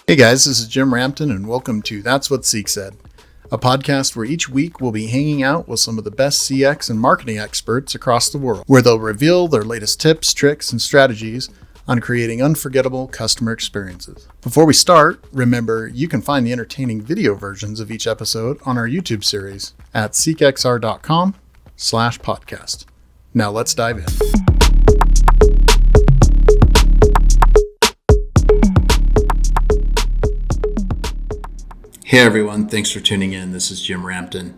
Hey guys, this is Jim Rampton and welcome to That's What Seek Said, a podcast where each week we'll be hanging out with some of the best CX and marketing experts across the world, where they'll reveal their latest tips, tricks, and strategies on creating unforgettable customer experiences. Before we start, remember you can find the entertaining video versions of each episode on our YouTube series at seekxr.com/podcast. Now let's dive in. Hey everyone, thanks for tuning in. This is Jim Rampton.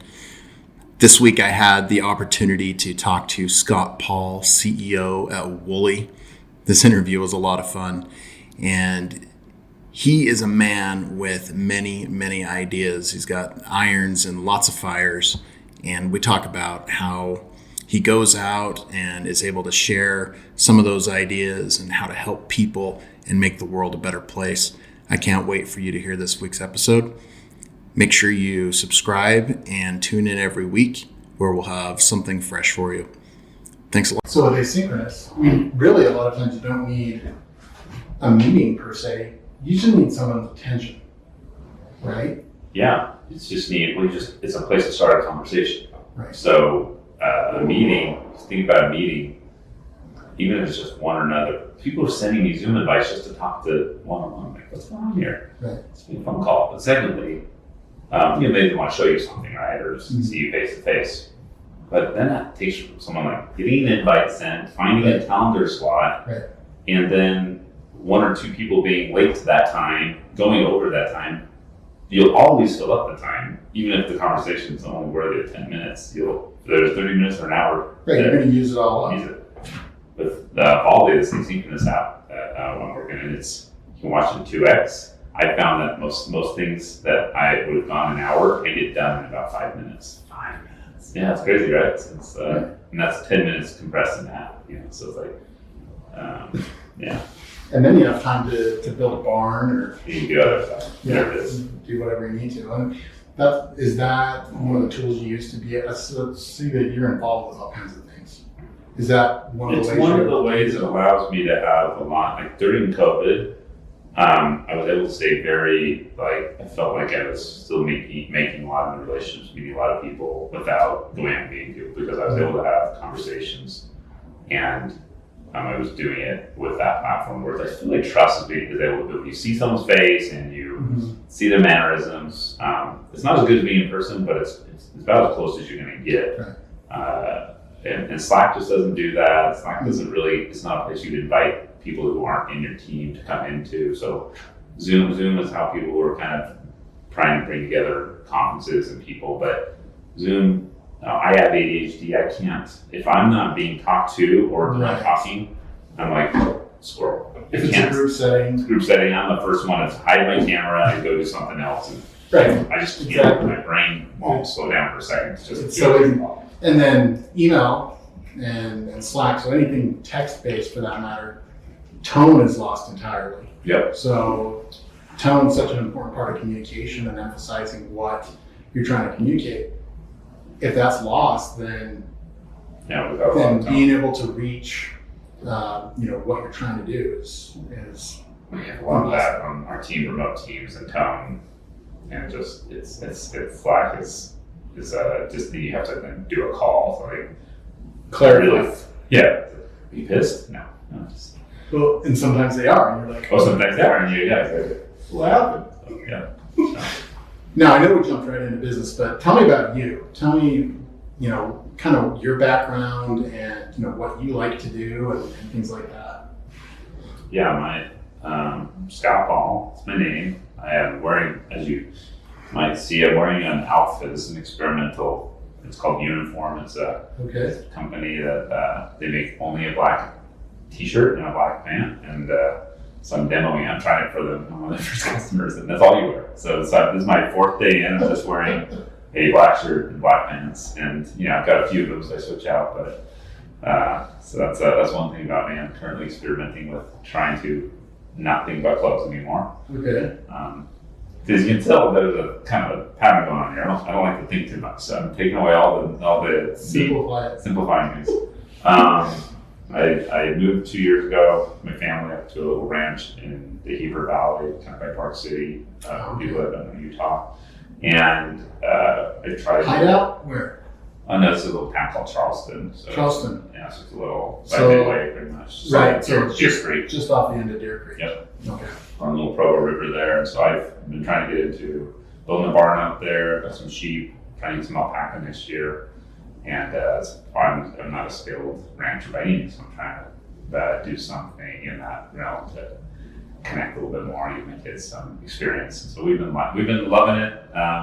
This week I had the opportunity to talk to Scott Paul, CEO at Woolly. This interview was a lot of fun, and he is a man with many, many ideas. He's got irons and lots of fires, and we talk about how he goes out and is able to share some of those ideas and how to help people and make the world a better place. I can't wait for you to hear this week's episode. Make sure you subscribe and tune in every week where we'll have something fresh for you. Thanks a lot. So with asynchronous, really a lot of times you don't need a meeting per se. You just need someone's attention, right? Yeah, it's a place to start a conversation. Right. So a meeting, think about a meeting, even if it's just one or another. People are sending me Zoom invites just to talk to one-on-one. Like, what's going on here? Right. It's been a phone call. But secondly, maybe they want to show you something, right? Or see you face to face. But then that takes someone like getting an invite sent, finding a calendar slot, and then one or two people being late to that time, going over that time. You'll always fill up the time, even if the conversation is only worthy of 10 minutes. If there's 30 minutes or an hour. Right, you're going to use it all up. Use it. With all this asynchronous app that I'm working in, you can watch it 2x. I found that most things that I would have gone an hour, I get done in about 5 minutes. 5 minutes. Yeah, it's crazy, right? And that's 10 minutes compressed in that. So it's like, yeah. And then you have time to build a barn, or you can do other stuff. Yeah, do whatever you need to. And is that one of the tools you use to be? So see that you're involved with all kinds of things. Is that one of the ways? It's one of the ways that allows me to have a lot. Like during COVID, I was able to stay very, I felt like I was still making a lot of relationships, meeting a lot of people without going out and meeting people, because I was able to have conversations, and I was doing it with that platform where I feel like trust is able to do. You see someone's face and you see their mannerisms. It's not as good as being in person, but it's about as close as you're going to get. Right. And Slack just doesn't do that. Slack doesn't really, it's not a place you'd invite people who aren't in your team to come into. So Zoom is how people were kind of trying to bring together conferences and people. But Zoom, I have ADHD. I can't, if I'm not being talked to or not talking, I'm like, squirrel. If it's a group setting, I'm the first one to hide my camera and go do something else. And right. I just can't, my brain won't slow down for a second. It's so easy. And then email and Slack, so anything text-based for that matter, tone is lost entirely. Yep. So tone is such an important part of communication and emphasizing what you're trying to communicate. If that's lost, then being able to reach, what you're trying to do is we have a lot of that on our team, remote teams, and tone, and just it's Slack is just you have to then do a call, so clarify. Yeah. Are you pissed? No. Just. Well, and sometimes they are, and you're like, sometimes they are, and what happened? Yeah. Now, I know we jumped right into business, but tell me about you. Tell me, kind of your background and, what you like to do and things like that. Yeah, my Scott Paul, it's my name. I am wearing, as you might see, I'm wearing an outfit. This is an experimental, it's called Uniform. It's a company that they make only a black t-shirt and a black pant, and so I'm demoing. I'm trying it for them. I'm one of the first customers, and that's all you wear. So this is my 4th day in. I'm just wearing a black shirt and black pants, and I've got a few of them, so I switch out. But so that's one thing about me. I'm currently experimenting with trying to not think about clothes anymore. Okay. Because you can tell there's a kind of a pattern going on here. I don't like to think too much, so I'm taking away all the simplifying things. I moved 2 years ago, my family up to a little ranch in the Heber Valley, kind of by Park City. We live in Utah. And I tried. Hideout? Where? Oh no, it's a little town called Charleston. So Charleston. Yeah, so it's a little Midway, pretty much. Right, so so just off the end of Deer Creek. Yep. Okay. On the little Provo River there. And so I've been trying to get into building a barn out there, got some sheep, trying to get some alpaca next year. And I'm not a skilled rancher by any means, so I'm trying to do something in that realm to connect a little bit more and give my kids some experience. And so we've been loving it.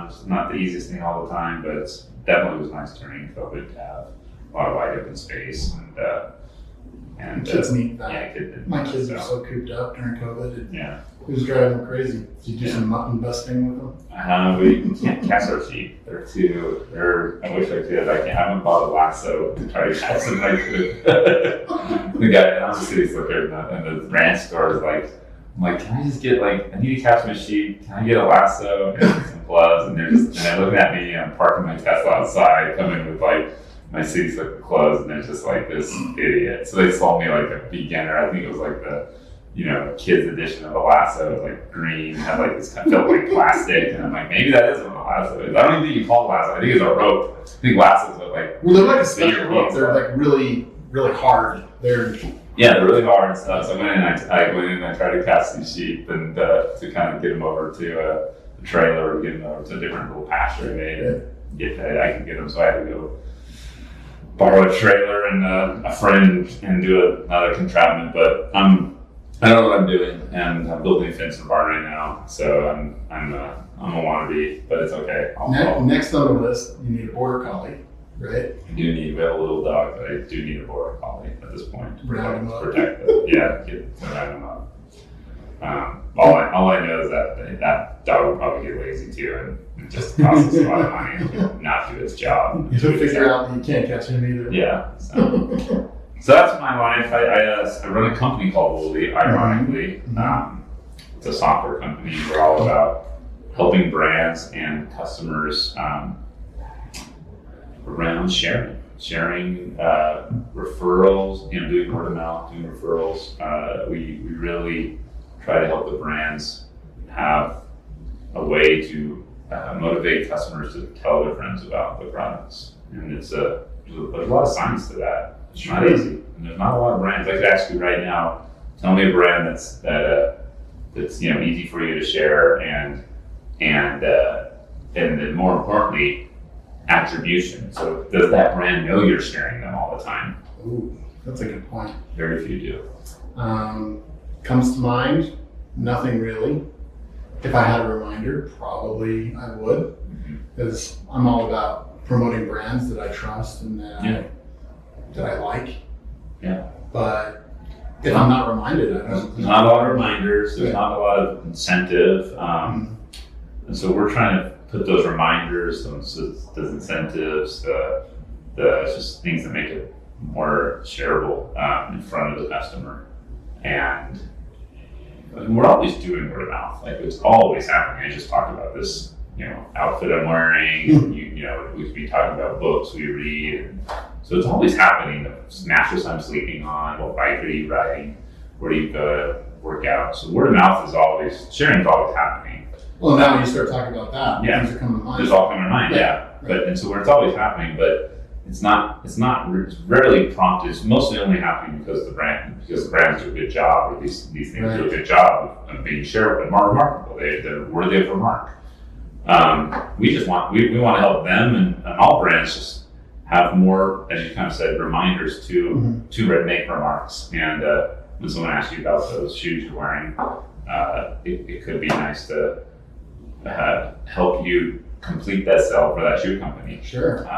It's not the easiest thing all the time, but it's definitely was nice during COVID to have a lot of wide open space and kids need that. Yeah, my kids are so cooped up during COVID. Yeah. It was driving them crazy. Did you do some mutton busting with them? We can't cast our sheep. I wish I could. I haven't bought a lasso to try to cast them. I could. The guy down the city slicker and the ranch store is like, I'm like, can I just get I need to cast my sheep. Can I get a lasso and some gloves? And they're looking at me. And I'm parking my Tesla outside, coming with my city slicker clothes, and they're just like this idiot. So they sold me a beginner. I think it was the kids edition of a lasso. It was green, had this kind of felt like plastic, and I'm like, maybe that is what a lasso is. I don't even think you call it a lasso. I think it's a rope. I think lassos are well, they're like a special rope. They're really, really hard. They're really hard and stuff. So I went in and I tried to cast these sheep and to kind of get them over to a trailer or get them over to a different little pasture I made and I could get them. So I had to go borrow a trailer and a friend and do another contraption. But I don't know what I'm doing, and I'm building a fence in the barn right now. So I'm a wannabe, but it's okay. Next on the list, you need a border collie, right? We have a little dog, but I do need a border collie at this point to protect them. Yeah, to round them up. All I know is that dog will probably get lazy too, and it just costs us a lot of money to not do its job. You'll figure out that you can't catch him either. Yeah. So that's my life. I run a company called Woolly, ironically. Mm-hmm. It's a software company. We're all about helping brands and customers around sharing referrals, doing word of mouth, doing referrals. We really try to help the brands have a way to motivate customers to tell their friends about the products. And there's a lot of science to that. It's not easy, and there's not a lot of brands. I could ask you right now, tell me a brand that's easy for you to share and then more importantly, attribution. So does that brand know you're sharing them all the time? Ooh, that's a good point. Very few do. Comes to mind, nothing really. If I had a reminder, probably I would, because I'm all about promoting brands that I trust and that I like. Yeah. But if I'm not reminded, there's not a lot of reminders. There's not a lot of incentive, and so we're trying to put those reminders, those incentives, the just things that make it more shareable in front of the customer. And we're always doing word of mouth. It's always happening. I just talked about this, outfit I'm wearing. We talk about books we read. And so it's always happening. The mattress I'm sleeping on. What bike are you riding? Where do you go to work out? So word of mouth sharing is always happening. Well, now you start talking about that. Yeah. Things are coming to mind. It's all coming to mind. Yeah. Right. And so it's always happening, but it's rarely prompted. It's mostly only happening because the brands do a good job, or these things do a good job of being shared and more remarkable. They're worthy of remark. We want to help them and all brands just have more, as you kind of said, reminders to make remarks. And when someone asks you about those shoes you're wearing, it could be nice to help you complete that sell for that shoe company. Sure.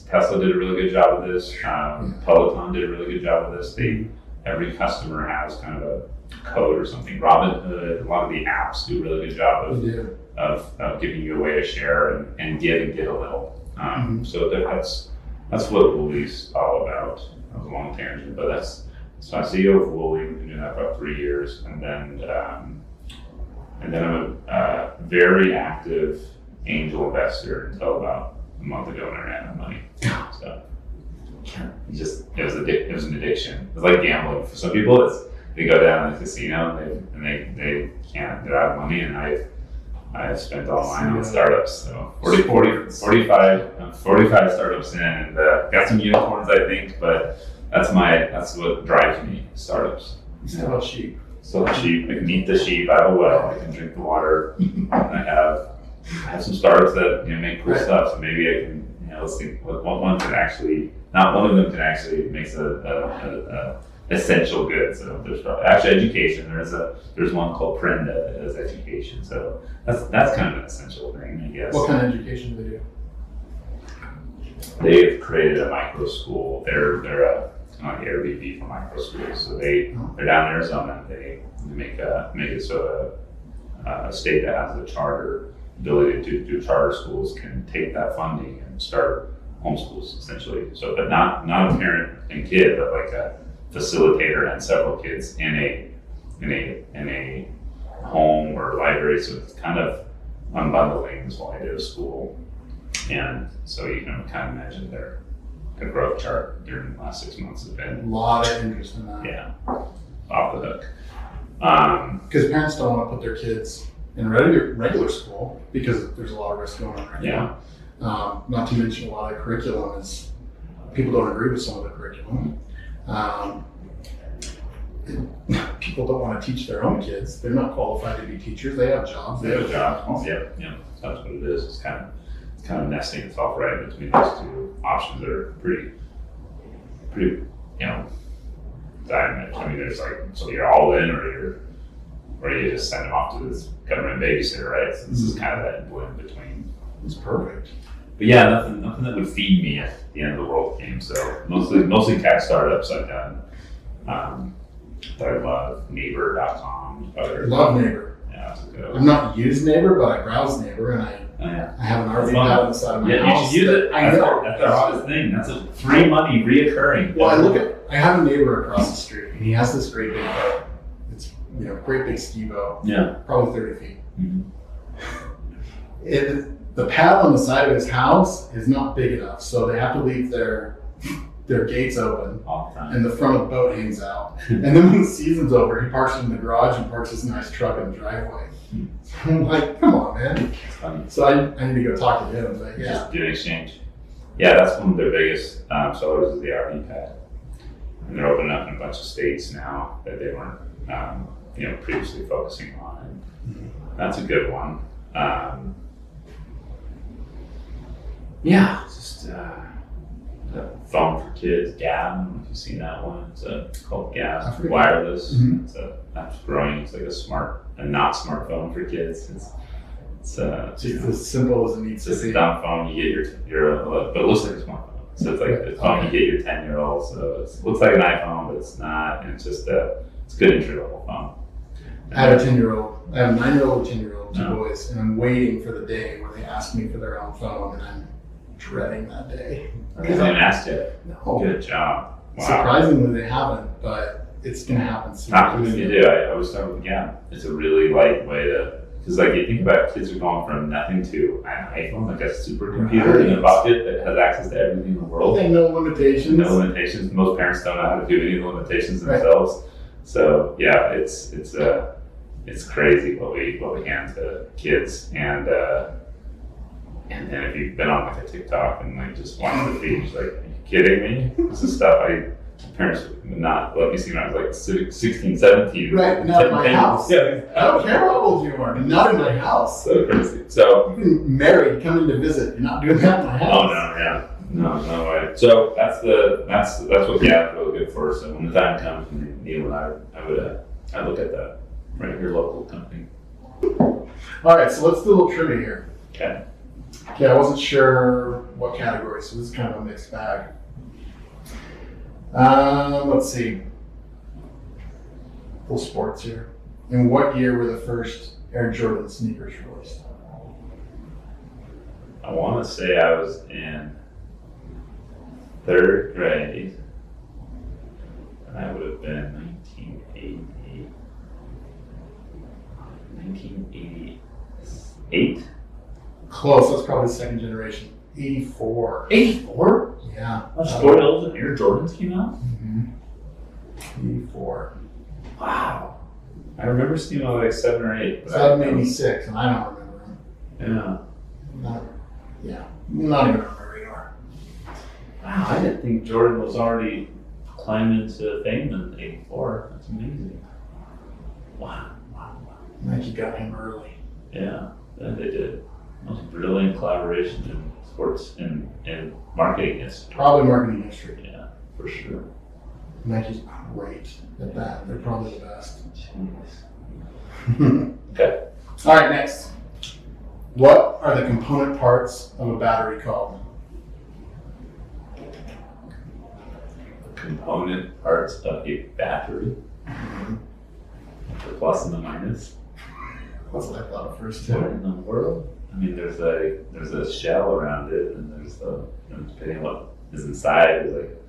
Tesla did a really good job of this. Peloton did a really good job of this. Every customer has kind of a code or something. Robinhood, a lot of the apps do a really good job of giving you a way to share and get a little. So that's what Woolly's all about. That was a long tangent, but so I'm CEO of Woolly. We've been doing that for about 3 years, and then I'm a very active angel investor until about a month ago when I ran out of money. So it was an addiction. It was like gambling. For some people, they go down to the casino and they can't, they're out of money, and I've spent all mine on startups. So 45 startups in, and got some unicorns, I think, but that's what drives me, startups. Still have sheep. Still have sheep. I can eat the sheep. I have a well. I can drink the water. And I have some startups that make cool stuff. So maybe I can, let's think what one can actually, not one of them can actually makes a essential good. So there's actually education. There's one called Prend that does education. So that's kind of an essential thing, I guess. What kind of education do they do? They've created a micro school. They're a kind of like Airbnb for micro schools. So they're down in Arizona. They make it so a state that has a charter ability to do charter schools can take that funding and start homeschools essentially. So, but not a parent and kid, but like a facilitator and several kids in a home or library. So it's kind of unbundling is why I did a school. And so you can kind of imagine their growth chart during the last 6 months has been a lot of interest in that. Yeah, off the hook. Because parents don't want to put their kids in regular school because there's a lot of risk going on right now. Not to mention a lot of curriculum is, people don't agree with some of the curriculum. People don't want to teach their own kids. They're not qualified to be teachers. They have jobs. They have jobs. Yeah. That's what it is. It's kind of nesting itself right between those two options that are pretty, diamond. I mean, there's like, so you're all in, or you just send them off to this government babysitter, right? So this is kind of that blend between. It's perfect. But yeah, nothing that would feed me if the end of the world came. So mostly tech startups I've done. That I love, neighborcom. I love Neighbor. Yeah, that's a good one. I've not used Neighbor, but I browse Neighbor, and I have an RV pad on the side of my house. You should use it. I know. That's the hottest thing. That's a free money, reoccurring. Well, I have a neighbor across the street, and he has this great big boat. It's great big ski boat. Yeah. Probably 30 feet. Mm-hmm. The pad on the side of his house is not big enough, so they have to leave their gates open, all the time, and the front of the boat hangs out. And then when the season's over, he parks it in the garage and parks his nice truck in the driveway. So I'm like, come on, man. It's funny. So I need to go talk to him. But yeah. Just do an exchange. Yeah, that's one of their biggest sellers is the RV pad. And they're opening up in a bunch of states now that they weren't previously focusing on. And that's a good one. Just the phone for kids, Gab. I don't know if you've seen that one. It's called Gab, wireless. Mm-hmm. That's growing. It's like a not smartphone for kids. It's as simple as it needs to just be. a dumb phone. You get but it looks like a smartphone. So it's like a phone you get your 10-year-old. So it looks like an iPhone, but it's not. And it's just it's a good entry level phone. I have a 10-year-old. I have a 9-year-old, 10-year-old, two boys, and I'm waiting for the day where they ask me for their own phone, and I'm dreading that day. They haven't asked yet. No. Good job. Wow. Surprisingly, they haven't, but it's going to happen soon. Not when you do. I always start with Gab. It's a really light way to, because like you think about it, kids are going from nothing to an iPhone, like a supercomputer in a bucket that has access to everything in the world. And no limitations. No limitations. Most parents don't know how to do any of the limitations themselves. Right. So yeah, it's crazy what we hand to kids, and then if you've been on like a TikTok and like just watch the feed, like, are you kidding me? This is stuff parents would not let me see when I was like 16, 17. Right, not in my house. Yeah, I don't care how old you are, not in my house. So crazy. So even married, coming to visit, you're not doing that in my house. Oh no, yeah. No way. So that's what Gab's really good for. So when the time comes, Neil and I look at that. Right, your local company. All right, so let's do a little trivia here. Okay. Okay, I wasn't sure what category, so this is kind of a mixed bag. Let's see. Full sports here. In what year were the first Air Jordan sneakers released? I want to say I was in 3rd grade, and I would have been 1988. 1988. Close, that's probably the second generation. 84. 84? Yeah. Royals and Air Jordans came out? Mm-hmm. 84. Wow. I remember seeing like 7 or 8. But 786, and I don't remember them. Yeah. Not even on my radar. Wow, I didn't think Jordan was already climbing to fame in 84. That's amazing. Wow. Nike got him early. Yeah, they did. Most brilliant collaboration in sports and marketing history. Probably marketing history. Yeah, for sure. Nike's great at that. They're probably the best. Jeez. Okay. All right, next. What are the component parts of a battery called? Component parts of a battery. The plus and the minus. That's what I thought at first What too. in the world? I mean, there's a shell around it, and there's depending on what is inside, there's like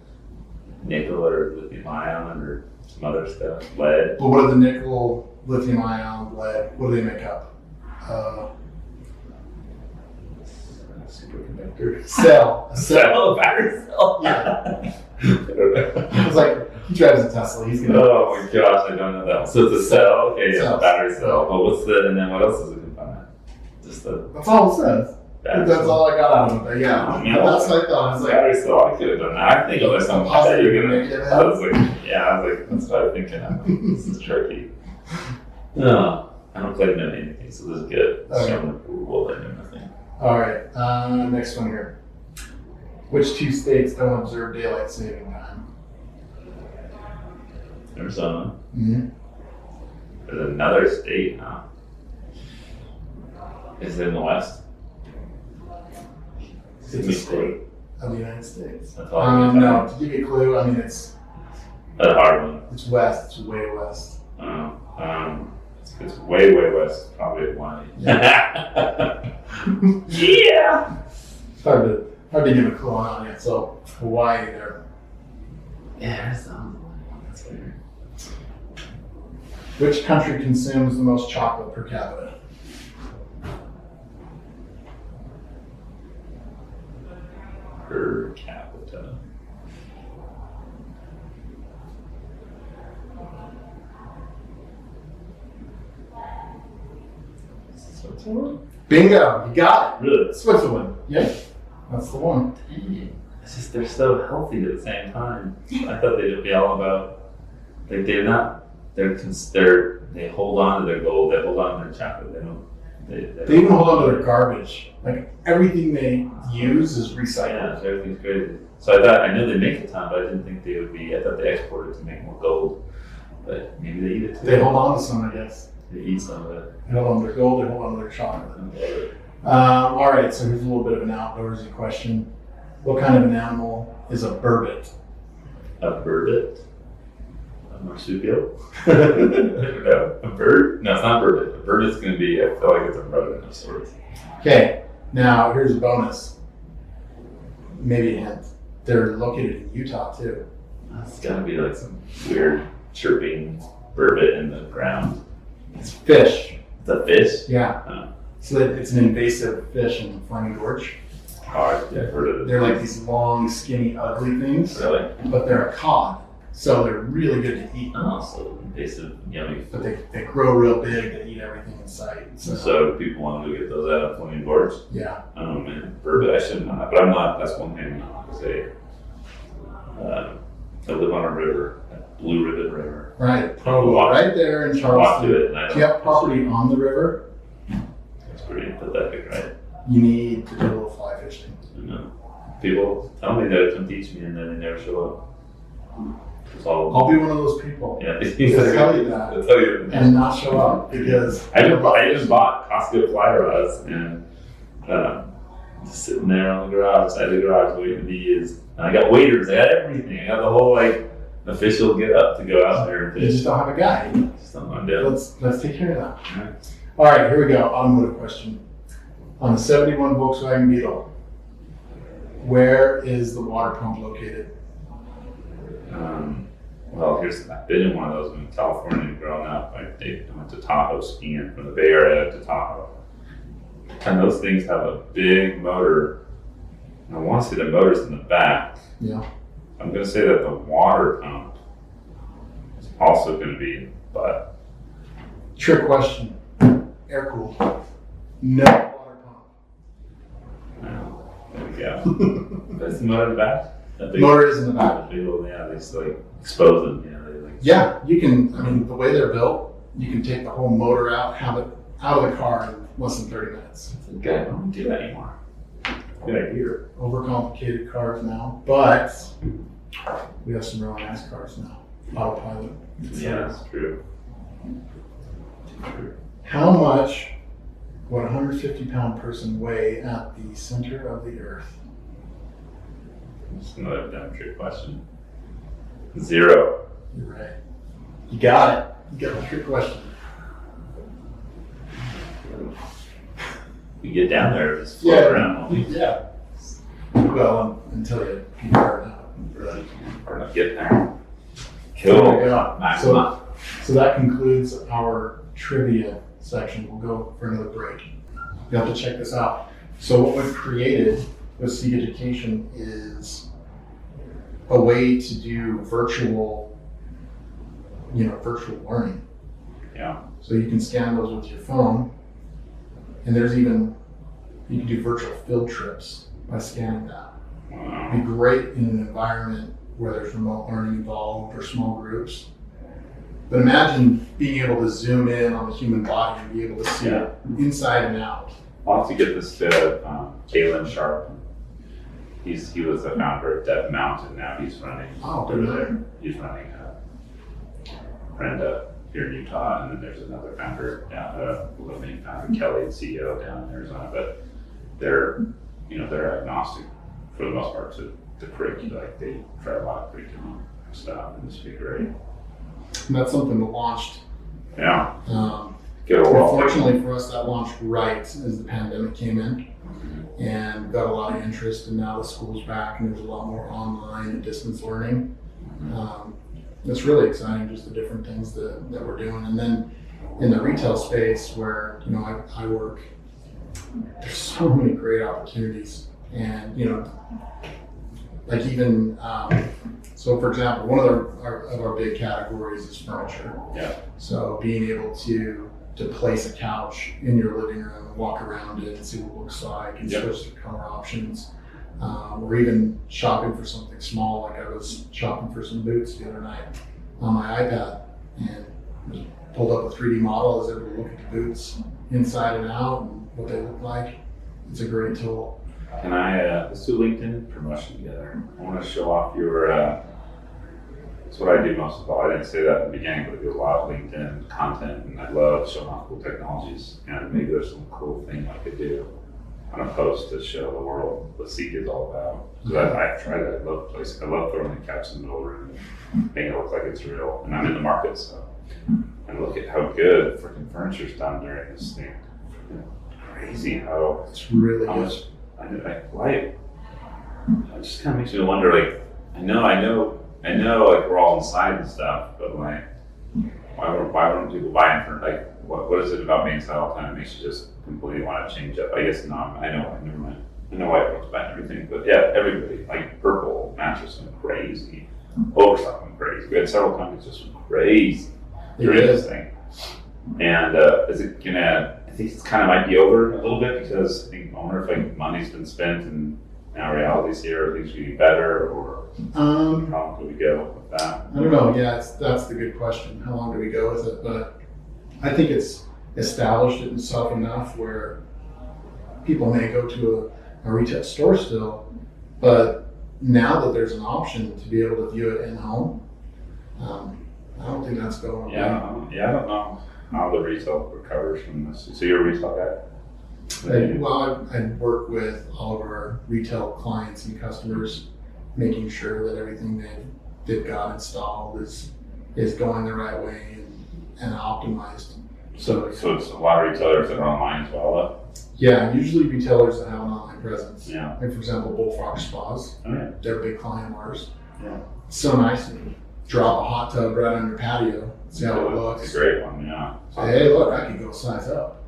nickel or lithium ion or some other stuff, lead. But what are the nickel, lithium ion, lead? What do they make up? Superconductor. Cell. A Cell, battery cell. Yeah. I don't know. It's like he drives a Tesla. He's gonna. Oh my gosh, I don't know that one. So it's a cell. Okay, yeah, Cell. battery cell. But and then what else is a component? Just the That's all it says. battery That's cell. all I got out of it. But yeah, that's what I thought. It's like Battery cell. I could have done that. I think there's something like that you're gonna. Positive I was like, that's what I'm thinking. I'm like, this is tricky. No, I don't play no anything, so this is good. Okay. Some rule I know nothing. all right. Next one here. Which two states don't observe daylight saving time? Arizona. Mm-hmm. There's another state, huh? Is it in the West? It's a state of the United States. That's all I can No, to give you a clue, I mean it's hard one. it's west. It's way west. It's way west, probably Hawaii. Yeah. It's hard to give a clue on it. So Hawaii there. Yeah, Arizona. That's weird. Which country consumes the most chocolate per capita? Per capita. Switzerland? Bingo! You got it. Really? Switzerland. Yep, that's the one. Dang. It's just they're so healthy at the same time. I thought they'd be all about like they're not. They hold on to their gold. They hold on to their chocolate. They don't. They even hold on to their garbage. Like everything they use is recycled. Yeah, everything's crazy. So I know they make a ton, but I didn't think they would be. I thought they exported to make more gold, but maybe they eat it too. They hold on to some, I guess. They eat some of it. They hold on to their gold. They hold on to their chocolate. I love it. All right, so here's a little bit of an outdoorsy question. What kind of an animal is a burbot? A burbot? A marsupial? No, a bird? No, it's not a burbot. A burbot's going to be, I feel like it's a rodent of sorts. Okay, now here's a bonus. Maybe a hint. They're located in Utah too. It's got to be like some weird chirping burbot in the ground. It's fish. It's a fish? Yeah. Oh. So it's an invasive fish in Flaming Gorge. Oh, yeah, I've heard of it. They're like these long, skinny, ugly things, Really? but they're a cod, so they're really good to eat. Oh, so invasive, yummy But food. they grow real big. They eat everything in sight. So people want to go get those out of Flaming Gorge. Yeah. Oh man, burbot, I should know that, but I'm not. That's one thing I say. I live on a river, Blue Ribbon River. Right. Probably Walk- right there in I walk to Charleston. it, and I If you have property on the river, It's pretty pathetic, right? you need to do a little fly fishing. I know. People tell me that come teach me, and then they never show up. It's all. I'll be one of those people Yeah, Just tell you that. I'll tell you. and not show up because I even bought Costco fly rods and just sitting there on the garage, side of the garage, waiting to be used. And I got waiters, I got everything. I got the whole official get up to go out there and you fish. just don't have a guy. Just don't want to do it. Let's take care of that. Alright. All right, here we go. Automotive question. On the 71 Volkswagen Beetle, where is the water pump located? Well, I've been in one of those in California growing up. I went to Tahoe skiing from the Bay Area to Tahoe. And those things have a big motor I want to say the motor's in the back. Yeah. I'm going to say that the water pump is also going to be in the butt. Trick question. Air cooled. No water pump. No. There we go. That's the motor in the back? That big, Motor is in the back. Big old, yeah, they just like expose them. You know, they like. Yeah, you can, I mean, the way they're built, you can take the whole motor out, have it out of the car in less than 30 minutes. Okay, I don't do that anymore. Good idea. Overcomplicated cars now, but we have some really nice cars now. Autopilot. Yeah, that's true. True. How much would a 150-pound person weigh at the center of the earth? Just another dumb trick question. 0. You're right. You got it. You got the trick question. We get down there, just float around. Won't we? Yeah. Well, until you burn out. Right. Or not get there. Kill. There we go. Maxima. So that concludes our trivia section. We'll go for another break. You have to check this out. So what we've created with Seek Education is a way to do virtual learning. Yeah. So you can scan those with your phone, and you can do virtual field trips by scanning that. Wow. It'd be great in an environment where there's remote learning involved or small groups. But imagine being able to zoom in on the human body and be able to see it inside and out. I'll have to get this to Kalen Sharp. He was the founder of Dev Mountain. Now he's running over there. He's running Brenda here in Utah, and then there's another founder down, main founder Kelly, the CEO down in Arizona. But they're agnostic for the most part to the curriculum. Like they try a lot of curriculum stuff, and this would be great. And that's something that launched. Yeah. Get a world. Fortunately for us, that launched right as the pandemic came in, and got a lot of interest. And now the school's back, and there's a lot more online and distance learning. It's really exciting, just the different things that we're doing. And then in the retail space where I work, there's so many great opportunities. And like even so, for example, one of our big categories is furniture. Yeah. So being able to place a couch in your living room and walk around it and see what it looks like and switch the color options. Or even shopping for something small, like I was shopping for some boots the other night on my iPad and just pulled up a 3D model. I was able to look at the boots inside and out and what they look like. It's a great tool. Can I, let's do LinkedIn promotion together. I want to show off your, that's what I do most of all. I didn't say that in the beginning, but I do a lot of LinkedIn content, and I love showing off cool technologies. And maybe there's some cool thing I could do on a post to show the world what Seek is all about. Because I've tried it. I love throwing the couch in the middle of the room and making it look like it's real. And I'm in the market, so. And look at how good freaking furniture's done during this thing. Crazy how it's really how good. Much it just kind of makes me wonder, like, I know, like, we're all inside and stuff, but like, why wouldn't people buy in for, like, what is it about being inside all the time that makes you just completely want to change up? I guess not. I know why everyone's buying everything, but yeah, everybody, like, Purple mattress went crazy, Overstock went crazy. We had several companies just went crazy during this thing. And is it gonna? I think it's kind of might be over a little bit because I wonder if like money's been spent and now reality's here, things will be better, or how long do we go with that? I don't know. Yeah, that's the good question. How long do we go with it? But I think it's established itself enough where people may go to a retail store still, but now that there's an option to be able to view it in home, I don't think that's going away. Yeah, I don't know how the retail recovers from this. So you're a retail guy? I work with all of our retail clients and customers, making sure that everything they've got installed is going the right way and optimized. So it's a lot of retailers that are online as well, though? Yeah, usually retailers that have an online presence. Yeah. Like, for example, Bullfrog Spas. Oh, yeah. They're a big client of ours. Yeah. It's so nice to drop a hot tub right on your patio, see how it looks. It's a great one, yeah. Say, hey, look, I can go size up.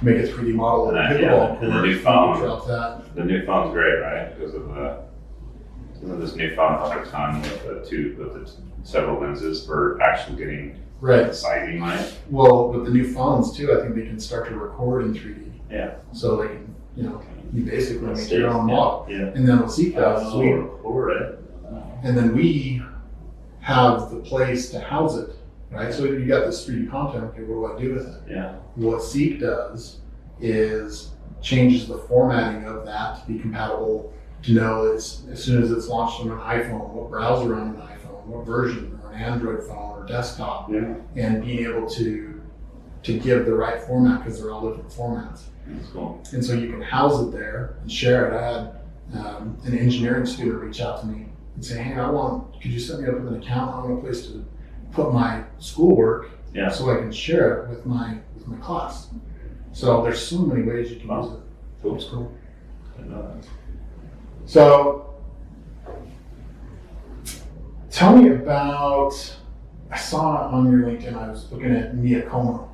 make a 3D model of the And pickleball and the court. new phone. Drop that. The new phone's great, right? Because of this new phone up a ton with the several lenses for actually getting Right. the sizing right. Well, with the new phones too, I think they can start to record in 3D. Yeah. So they can, you basically make your own model. Yeah. And then what Seek does is we, record it. and then we have the place to house it, right? So you got this 3D content, okay, what do I do with it? Yeah. What Seek does is changes the formatting of that to be compatible to know as soon as it's launched on an iPhone, what browser on an iPhone, what version, or an Android phone or desktop, Yeah. and being able to give the right format because they're all different formats. That's cool. And so you can house it there and share it. I had an engineering student reach out to me and say, hey, could you set me up with an account? I want a place to put my schoolwork Yeah. so I can share it with my class. So there's so many ways you can use it. Cool. It's cool. I know that. So tell me about, I saw on your LinkedIn, I was looking at Coma,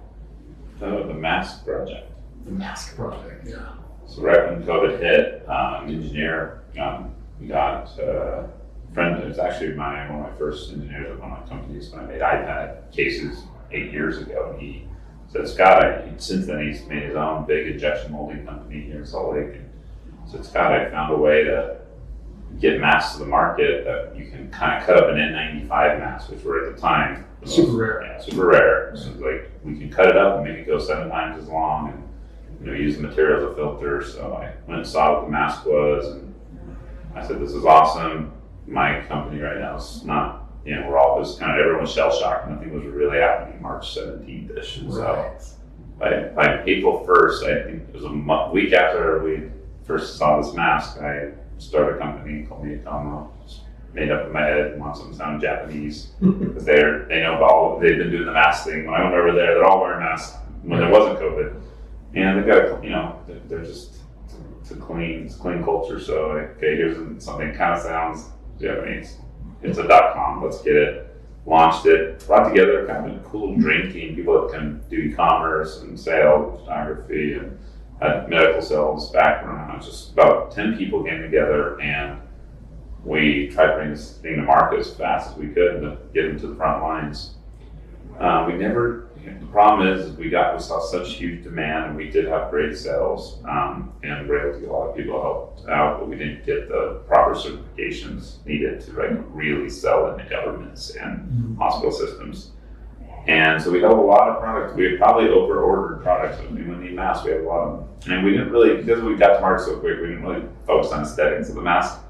The mask project. the mask project, yeah. So right when COVID hit, an engineer got a friend. It was actually one of my first engineers at one of my companies when I made iPad cases 8 years ago. And he said, Scott, since then he's made his own big injection molding company here in Salt Lake. And said, Scott, I found a way to get masks to the market that you can kind of cut up an N95 mask, which were at the time Super rare. Yeah, super rare. So it's like we can cut it up and make it go 7 times as long, and use the material as a filter. So I went and saw what the mask was, and I said, this is awesome. My company right now is not, we're all just kind of, everyone's shell shocked. Nothing was really happening March 17th-ish. And so by April 1st, I think it was a week after we first saw this mask, I started a company called Coma. Made up in my head, want something to sound Japanese because they know they've been doing the mask thing. When I went over there, they're all wearing masks when there wasn't COVID, and they've got they're just it's a clean culture. So okay, here's something kind of sounds Japanese. It's a .com. Let's get it. Launched it. Brought together kind of a cool dream team. People that can do e-commerce and sales, photography, and had medical sales background. Just about 10 people came together, and we tried to bring this thing to market as fast as we could to get into the front lines. The problem is we saw such huge demand, and we did have great sales, and we were able to get a lot of people helped out, but we didn't get the proper certifications needed to really sell in the governments and hospital systems. And so we have a lot of products. We had probably over-ordered products. We didn't need masks. We have a lot of them. And we didn't really, because we got to market so quick, we didn't really focus on aesthetics. So the mask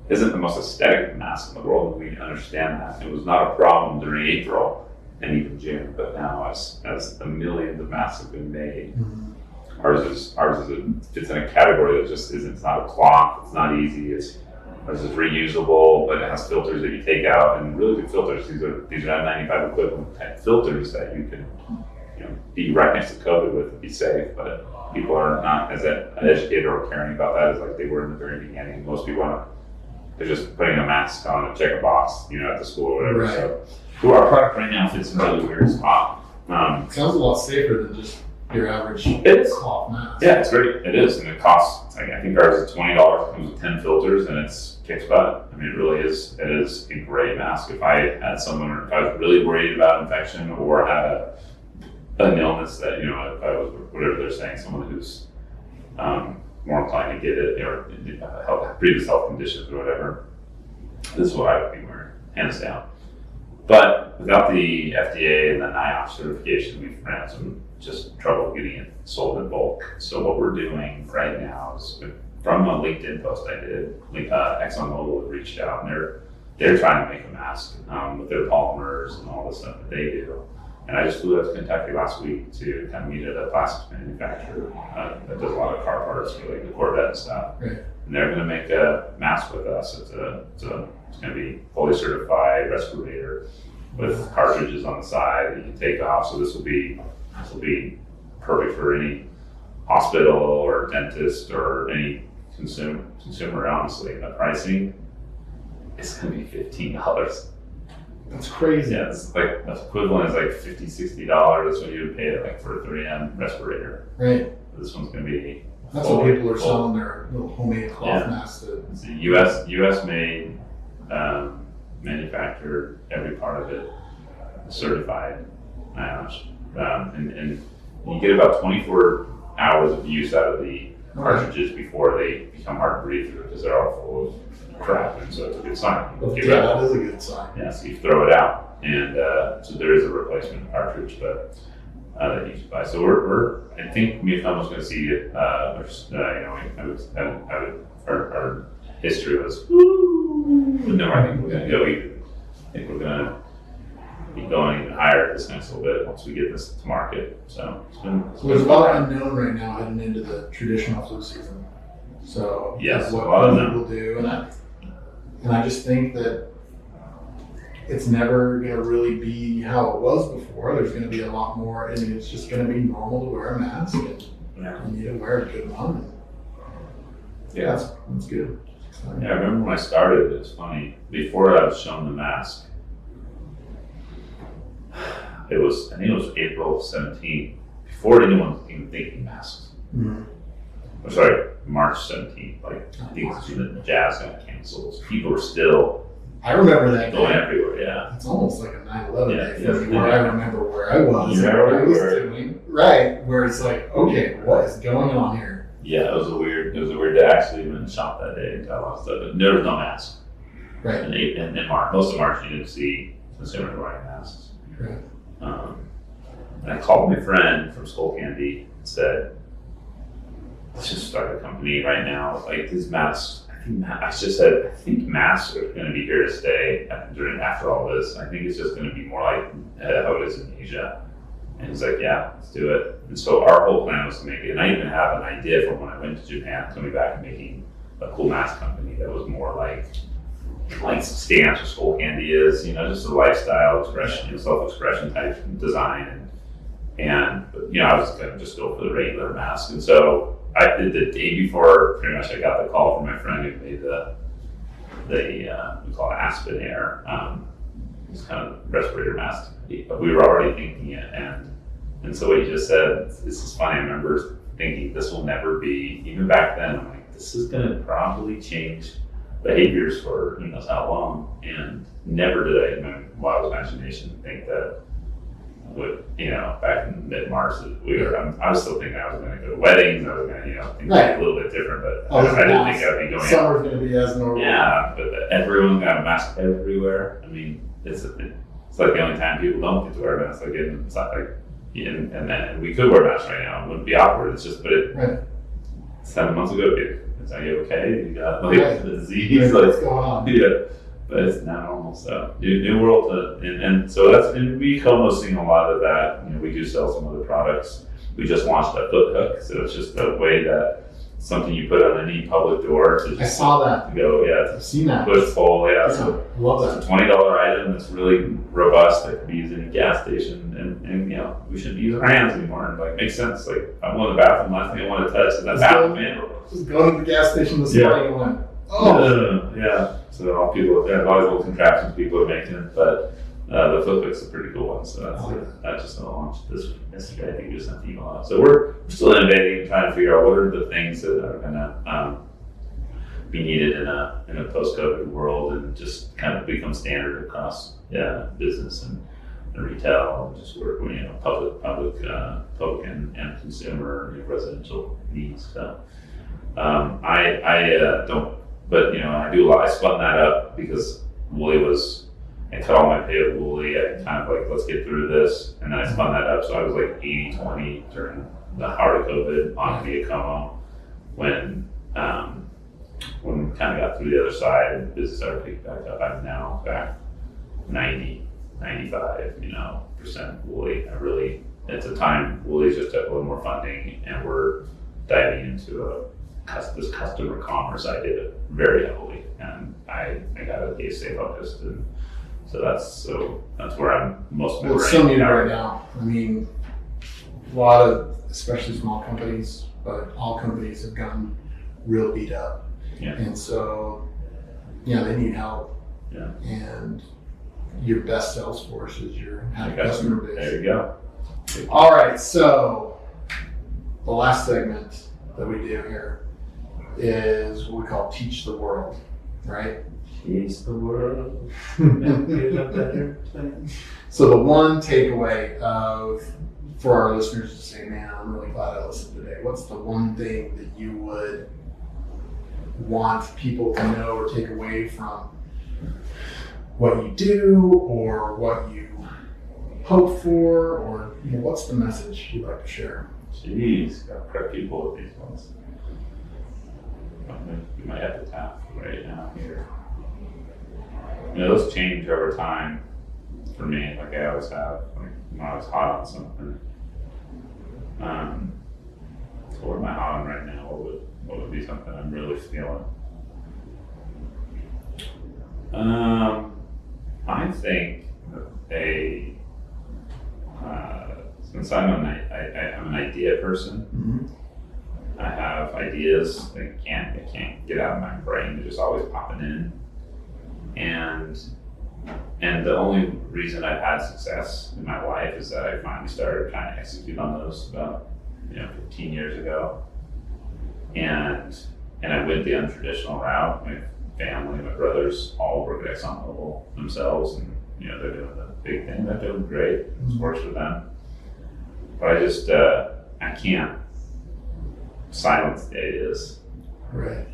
isn't the most aesthetic mask in the world, and we understand that. It was not a problem during April and even June, but now as the millions of masks have been made, ours fits in a category that just isn't. It's not a cloth. It's not easy. Ours is reusable, but it has filters that you take out, and really good filters. These are N95 equivalent type filters that you can be right next to COVID with and be safe. But people are not as educated or caring about that as like they were in the very beginning. Most people they're just putting a mask on and check a box, at the school or whatever. Right. So our product right now fits in a really weird spot. Sounds a lot safer than just your average cloth mask. Yeah, it's great. It is, and it costs. I think ours is $20. It comes with 10 filters, and it's kicks butt. I mean, it really is. It is a great mask. If I had someone, or if I was really worried about infection or had an illness that if I was whatever they're saying, someone who's more inclined to get it or previous health conditions or whatever, this is what I would be wearing, hands down. But without the FDA and the NIOSH certification, we've ran some just trouble getting it sold in bulk. So what we're doing right now is, from a LinkedIn post I did, ExxonMobil reached out, and they're trying to make a mask with their polymers and all the stuff that they do. And I just flew out to Kentucky last week to kind of meet at a plastics manufacturer that does a lot of car parts for like the Corvette and stuff. Right. And they're going to make a mask with us. It's going to be fully certified respirator with cartridges on the side that you can take off. So this will be perfect for any hospital or dentist or any consumer. Honestly, the pricing is going to be $15. That's crazy. Yeah, it's like the equivalent is like $50-$60. That's what you would pay like for a 3M respirator. Right. This one's going to be. That's what people are selling their little homemade cloth masks to. It's a U.S. made, manufactured, every part of it certified. And you get about 24 hours of use out of the cartridges before they become hard to breathe through because they're all full of crap, and so it's a good sign. Yeah, that is a good sign. Yeah, so you throw it out, and so there is a replacement cartridge, but that you should buy. So I think Coma's going to see it. Our history was, no, I think we're going to go even. I think we're going to be going even higher this next little bit once we get this to market. So there's a lot unknown right now heading into the traditional flu season. So yes, that's what people do, and I just think that it's never going to really be how it was before. There's going to be a lot more, and it's just going to be normal to wear a mask, and you need to wear a good one. Yeah, that's good. Yeah, I remember when I started, it was funny. Before I was shown the mask, I think it was April 17th, before anyone was even thinking masks. Mm-hmm. I'm sorry, March 17th. Like, I think it's when the Jazz got canceled. People were still. I remember that going day. everywhere. Yeah, it's almost like a 9/11 day for me, yeah. where I remember where I was and what I was doing. Right, where it's like, okay, what is going on here? Yeah, it was a weird day. Actually, went and shop that day and got a lot of stuff, but there was no mask. Right. In March, most of March, you didn't see consumers wearing masks. Right. And I called my friend from Skull Candy and said, let's just start a company right now. Like these masks, I think masks are going to be here to stay after all this. I think it's just going to be more like how it is in Asia. And he's like, yeah, let's do it. And so our whole plan was to make it. And I even have an idea from when I went to Japan, coming back and making a cool mask company that was more like Stamps or Skull Candy is, just a lifestyle expression, self-expression type design. And I was going to just go for the regular mask. And so I did the day before, pretty much I got the call from my friend who made we call it Aspen Air. It's kind of respirator mask. But we were already thinking it. And so what you just said, this is funny. I remember thinking this will never be, even back then, I'm like, this is going to probably change behaviors for who knows how long. And never did I, in my wild imagination, think that back in mid-March, I was still thinking I was going to go to weddings, I was going to, things would be a little bit different, but I didn't think I'd be going Summer's going to be as normal. Yeah, but everyone got a mask everywhere. I mean, it's like the only time people don't get to wear a mask. It's not like, and we could wear masks right now. It wouldn't be awkward. It's just, but 7 months ago, it's like, you okay? You got the disease. What's going on? Yeah. But it's not normal, so new world, and so we Coma seeing a lot of that. We do sell some other products. We just launched a foot hook, so it's just a way that something you put on any public door to just I saw that. To go, I've seen that. Push pull, So love that. It's a $20 item that's really robust that could be used in a gas station, and we shouldn't use our hands anymore. And makes sense. Like I'm going to the bathroom, last thing I want to touch is that bathroom handle. Just going to the gas station this morning and went, yeah. So all people, there's all these little contraptions people are making, but the foot hook's a pretty cool one. So that's just going to launch yesterday. I think we just sent the email out. So we're still innovating and trying to figure out what are the things that are going to be needed in a post-COVID world and just kind of become standard across business and retail and just work with public and consumer residential needs. So I don't. But I do a lot. I spun that up because Woolly I cut all my pay with Woolly. I kind of let's get through this, and then I spun that up. So I was 80-20 during the heart of COVID on via Coma when we kind of got through the other side and the business started picking back up. I'm now back 95% Woolly. It's a time Woolly's just got a little more funding, and we're diving into this customer commerce. I did it very heavily, and I got to stay focused, and so that's where I'm most. Well, it's so needed right now. I mean, a lot of, especially small companies, but all companies have gotten real beat up, and so they need help. Yeah, and your best sales force is your customer base. There you go. All right, so the last segment that we do here is what we call Teach the World, right? Teach the world. So the one takeaway for our listeners to say, man, I'm really glad I listened today. What's the one thing that you would want people to know or take away from what you do or what you hope for, or what's the message you'd like to share? Jeez, gotta prep people with these ones. We might have to tap right now here. Those change over time for me, like I always have. Like when I was hot on something. So what am I hot on right now? What would be something I'm really feeling? I think since I'm an idea person, Mm-hmm. I have ideas that can't get out of my brain. They're just always popping in, and the only reason I've had success in my life is that I finally started trying to execute on those about 15 years ago, and I went the untraditional route. My family, my brothers, all work at ExxonMobil themselves, and they're doing the big thing. They're doing great. It works for them. But I just I can't silence the ideas. Right.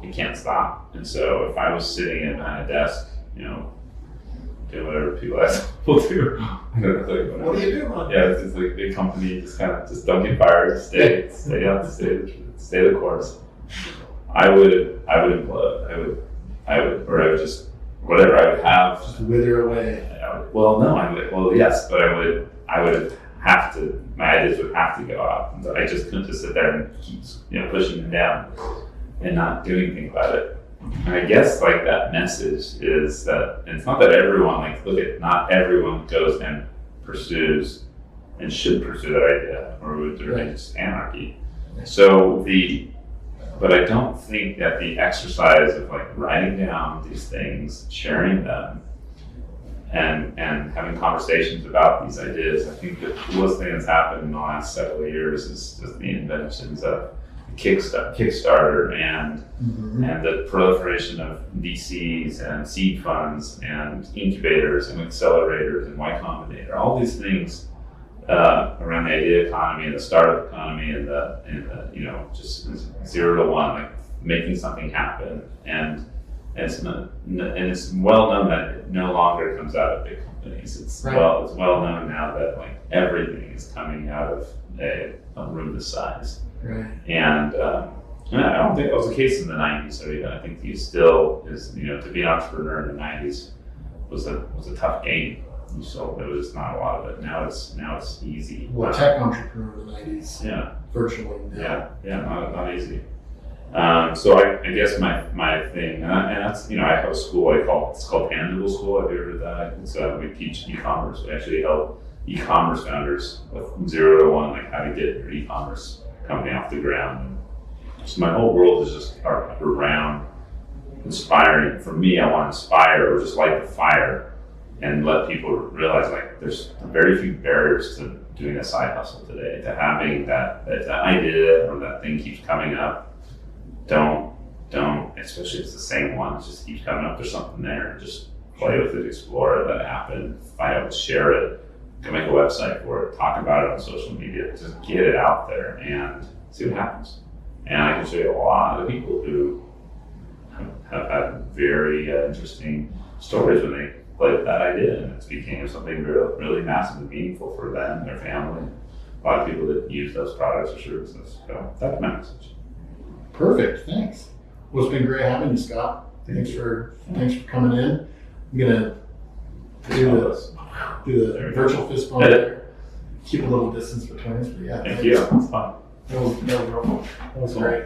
You can't stop. And so if I was sitting behind a desk, doing whatever people ask people do, I don't know, like whatever. What do you do, man? Yeah, it's like a big company, just don't get fired, stay the course. I would implode. I would just whatever I would have. Just wither away. Yes, but I would have to. My ideas would have to go out. I just couldn't just sit there and keep pushing them down and not do anything about it. And I guess like that message is that, and it's not that everyone not everyone goes and pursues and should pursue that idea, or would there be just anarchy. So but I don't think that the exercise of writing down these things, sharing them, and having conversations about these ideas, I think the coolest thing that's happened in the last several years is just the inventions of Kickstarter and the proliferation of VCs and seed funds and incubators and accelerators and Y Combinator, all these things around the idea economy and the startup economy and the just 0 to 1, making something happen, and it's well known that it no longer comes out of big companies. It's well known now that everything is coming out of a room this size. Right. And I don't think that was the case in the 90s or even. I think you still is to be an entrepreneur in the 90s was a tough game. So there was not a lot of it. Now it's easy. Well, tech entrepreneur in the 90s. Yeah. Virtually. Yeah. Not easy. So I guess my thing, and that's I have a school it's called Tangible School. Have you heard of that? It's we teach e-commerce. We actually help e-commerce founders with 0 to 1, how to get your e-commerce company off the ground. So my whole world is just around inspiring. For me, I want to inspire or just light the fire and let people realize there's very few barriers to doing a side hustle today. To having that idea or that thing keeps coming up. Don't, especially if it's the same one, it just keeps coming up. There's something there. Just play with it, explore it, let it happen, find out, share it, go make a website for it, talk about it on social media, just get it out there and see what happens. And I can show you a lot of people who have had very interesting stories when they played with that idea, and it became something really massive and meaningful for them, their family. A lot of people that use those products or services. So that's my message. Perfect. Thanks. Well, it's been great having you, Scott. Thanks for coming in. I'm gonna do the virtual fist bump there. Keep a little distance between us, but yeah. Thank you. It's fun. That was great.